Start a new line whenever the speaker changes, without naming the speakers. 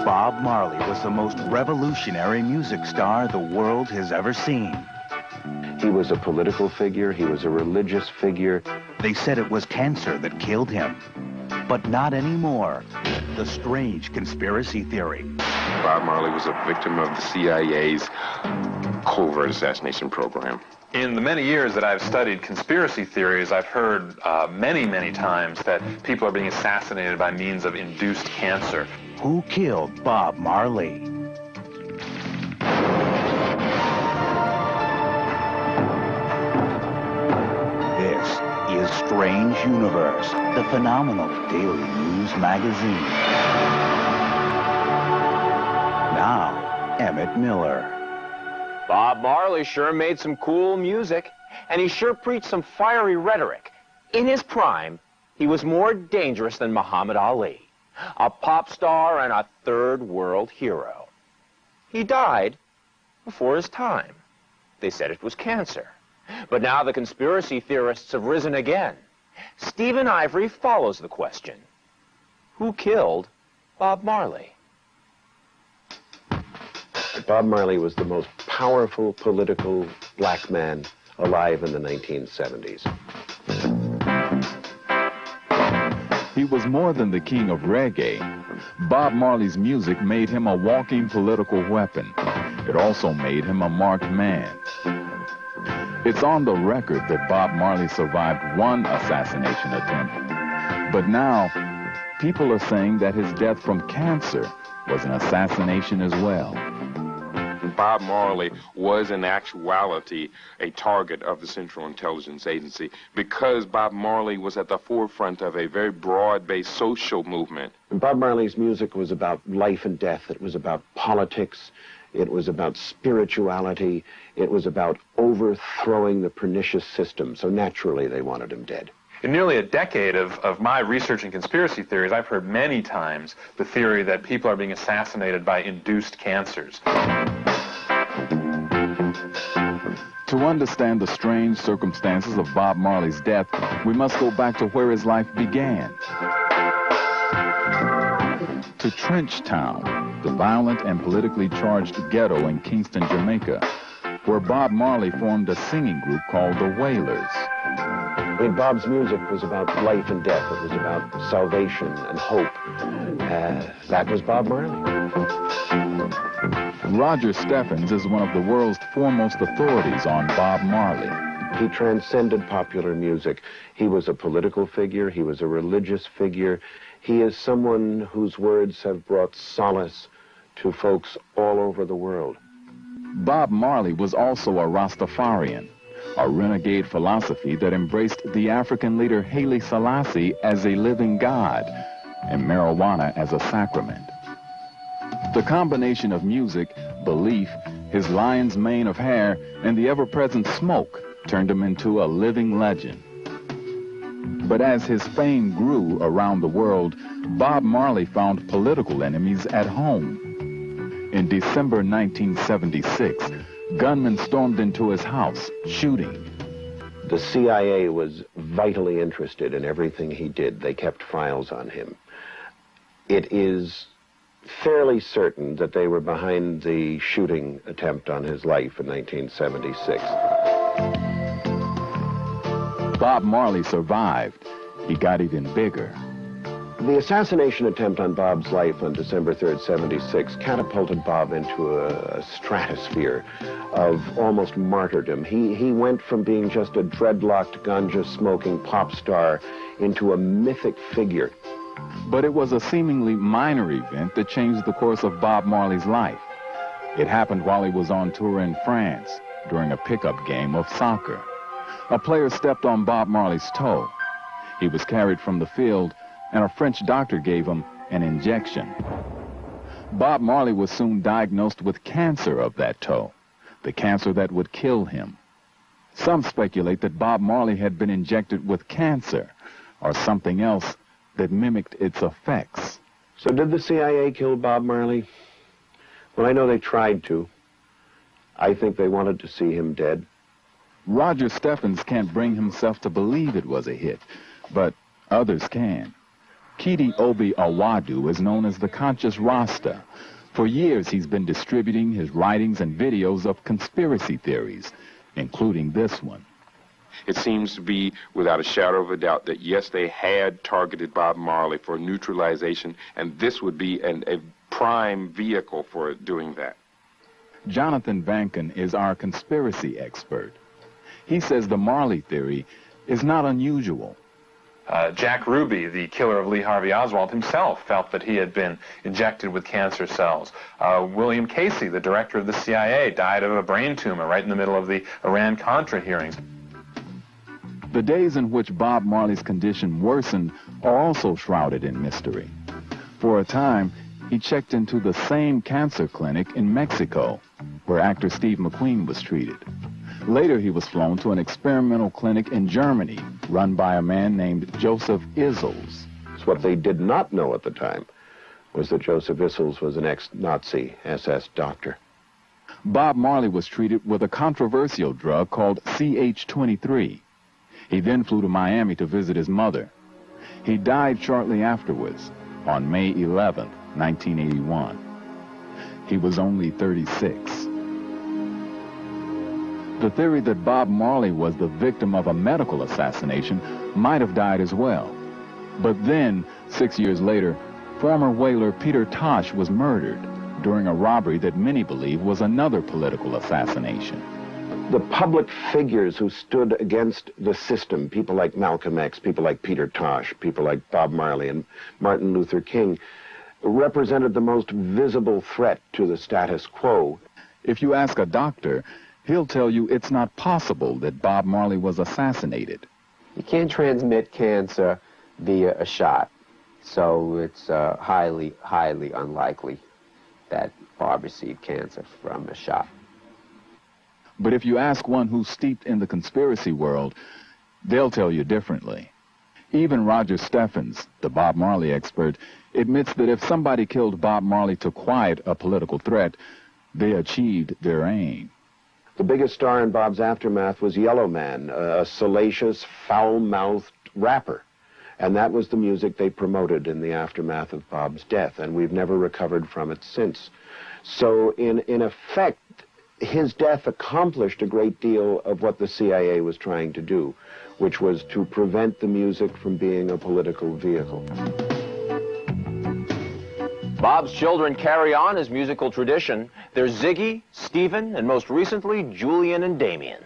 Bob Marley was the most revolutionary music star the world has ever seen.
He was a political figure. He was a religious figure.
They said it was cancer that killed him. But not anymore. The strange conspiracy theory.
Bob Marley was a victim of the CIA's covert assassination program.
In the many years that I've studied conspiracy theories, I've heard many times that people are being assassinated by means of induced cancer.
Who killed Bob Marley? This is Strange Universe, the phenomenal daily news magazine. Now, Emmett Miller.
Bob Marley sure made some cool music, and he sure preached some fiery rhetoric. In his prime, he was more dangerous than Muhammad Ali, a pop star and a third world hero. He died before his time. They said it was cancer. But now the conspiracy theorists have risen again. Stephen Ivory follows the question. Who killed Bob Marley?
Bob Marley was the most powerful political black man alive in the 1970s.
He was more than the king of reggae. Bob Marley's music made him a walking political weapon. It also made him a marked man. It's on the record that Bob Marley survived one assassination attempt. But now, people are saying that his death from cancer was an assassination as well.
Bob Marley was in actuality a target of the Central Intelligence Agency because Bob Marley was at the forefront of a very broad-based social movement.
Bob Marley's music was about life and death. It was about politics. It was about spirituality. It was about overthrowing the pernicious system. So naturally, they wanted him dead.
In nearly a decade of my research in conspiracy theories, I've heard many times the theory that people are being assassinated by induced cancers.
To understand the strange circumstances of Bob Marley's death, we must go back to where his life began. To Trenchtown, the violent and politically charged ghetto in Kingston, Jamaica, where Bob Marley formed a singing group called the Wailers.
I mean, Bob's music was about life and death. It was about salvation and hope. That was Bob Marley.
Roger Steffens is one of the world's foremost authorities on Bob Marley.
He transcended popular music. He was a political figure. He was a religious figure. He is someone whose words have brought solace to folks all over the world.
Bob Marley was also a Rastafarian, a renegade philosophy that embraced the African leader Haile Selassie as a living god and marijuana as a sacrament. The combination of music, belief, his lion's mane of hair, and the ever-present smoke turned him into a living legend. But as his fame grew around the world, Bob Marley found political enemies at home. In December 1976, gunmen stormed into his house, shooting.
The CIA was vitally interested in everything he did. They kept files on him. It is fairly certain that they were behind the shooting attempt on his life in 1976.
Bob Marley survived. He got even bigger.
The assassination attempt on Bob's life on December 3rd, 76 catapulted Bob into a stratosphere of almost martyrdom. He went from being just a dreadlocked, ganja-smoking pop star into a mythic figure.
But it was a seemingly minor event that changed the course of Bob Marley's life. It happened while he was on tour in France during a pickup game of soccer. A player stepped on Bob Marley's toe. He was carried from the field, and a French doctor gave him an injection. Bob Marley was soon diagnosed with cancer of that toe, the cancer that would kill him. Some speculate that Bob Marley had been injected with cancer or something else that mimicked its effects.
So did the CIA kill Bob Marley? Well, I know they tried to. I think they wanted to see him dead.
Roger Steffens can't bring himself to believe it was a hit, but others can. Kidi Obi Awadu is known as the Conscious Rasta. For years, he's been distributing his writings and videos of conspiracy theories, including this one.
It seems to be without a shadow of a doubt that, yes, they had targeted Bob Marley for neutralization, and this would be a prime vehicle for doing that.
Jonathan Vankin is our conspiracy expert. He says the Marley theory is not unusual.
Jack Ruby, the killer of Lee Harvey Oswald, himself felt that he had been injected with cancer cells. William Casey, the director of the CIA, died of a brain tumor right in the middle of the Iran-Contra hearings.
The days in which Bob Marley's condition worsened are also shrouded in mystery. For a time, he checked into the same cancer clinic in Mexico, where actor Steve McQueen was treated. Later, he was flown to an experimental clinic in Germany, run by a man named Joseph Issels.
What they did not know at the time was that Joseph Issels was an ex-Nazi SS doctor.
Bob Marley was treated with a controversial drug called CH-23. He then flew to Miami to visit his mother. He died shortly afterwards, on May 11, 1981. He was only 36. The theory that Bob Marley was the victim of a medical assassination might have died as well. But then, 6 years later, former whaler Peter Tosh was murdered during a robbery that many believe was another political assassination.
The public figures who stood against the system, people like Malcolm X, people like Peter Tosh, people like Bob Marley and Martin Luther King, represented the most visible threat to the status quo.
If you ask a doctor, he'll tell you it's not possible that Bob Marley was assassinated.
You can't transmit cancer via a shot, so it's highly, highly unlikely that Bob received cancer from a shot.
But if you ask one who's steeped in the conspiracy world, they'll tell you differently. Even Roger Steffens, the Bob Marley expert, admits that if somebody killed Bob Marley to quiet a political threat, they achieved their aim.
The biggest star in Bob's aftermath was Yellow Man, a salacious, foul-mouthed rapper. And that was the music they promoted in the aftermath of Bob's death, and we've never recovered from it since. So in effect, his death accomplished a great deal of what the CIA was trying to do, which was to prevent the music from being a political vehicle.
Bob's children carry on his musical tradition. They're Ziggy, Stephen, and most recently, Julian and Damien.